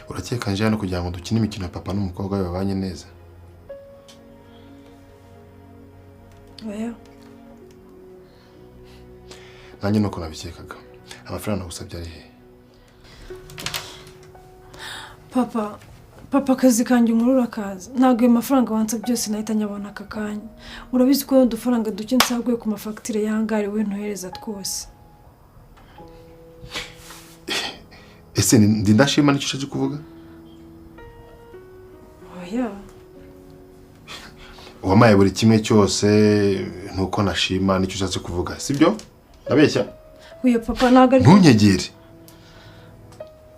urakeka nje hano kugira ngo dukine imikino ya papa n'umukobwa we babanye neza? Oya. Nanjye nuko nabikekaga. Amafaranga nagusabye ari he? Papa akazi kanjye nkurura kaza. Ntabwo ayo mafaranga wansabye byose nahita nyabona aka kanya. Urabizi ko udufaranga duke nsaguye ku mafagitire y'angari we ntuhereza twose. Ese ndi ndashima nicyo cyo kuvuga? Oya. Wamaye buri kimwe cyose nuko nashima nicyo cyo kuvuga, sibyo? Nabeshya? Uyo papa ntago ari Ntunyegere.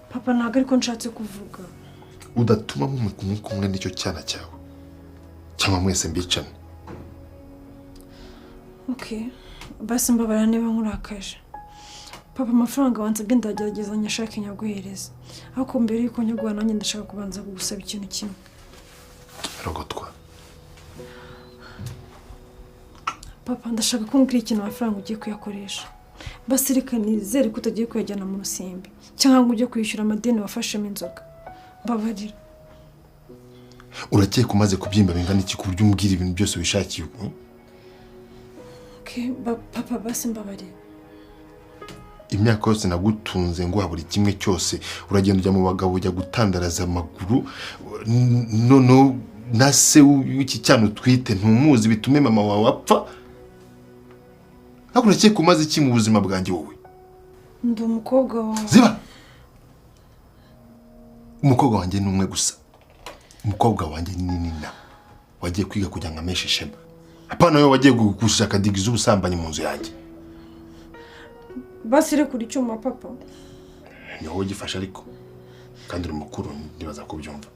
Papa ntago ariko nshatse kuvuga. Udatuma kumwe nicyo cyana cyawe. Cyangwa mwese mbicana. Okay. Basi mbabara niba nkurakaje. Papa amafaranga wansabye ndagerageza nyashaka nyaguhereza. Ariko mbere yuko nyagwa nanjye ndashaka kubanza kugusaba ikintu kimwe. Rogotwa. Papa ndashaka kumbwira ikintu amafaranga ugiye kuyakoresha. Basi reka nizere ko utagiye kuyajyana mu rusimbi cyangwa ngo ujye kwishyura amadeni wafashemo inzoga. Mbabarira. Urakeka umaze kubyimba bingana iki ku buryo umbwira ibintu byose wishakiye? Okay, papa basi mbabarira. Imyaka yose nagutunze ngo buri kimwe cyose uragenda ujya mu bagabo ujya gutandaraza amaguru no nase w'iki cyane utwite ntumuzi bitume mama wawe apfa. Urakeka umaze iki mu buzima bwanjye wowe? Ndi umukobwa wawe. Ziba. Umukobwa wanjye ni umwe gusa. Umukobwa wanjye ni Nina. Wagiye kwiga kujya nkamesha ishema. Apana yo wagiye gushaka digiza ubusambanyi mu nzu yanjye. Basi reka uri cyuma papa. Ni wowe gifasha ariko kandi uri mukuru ndibaza kubyumva.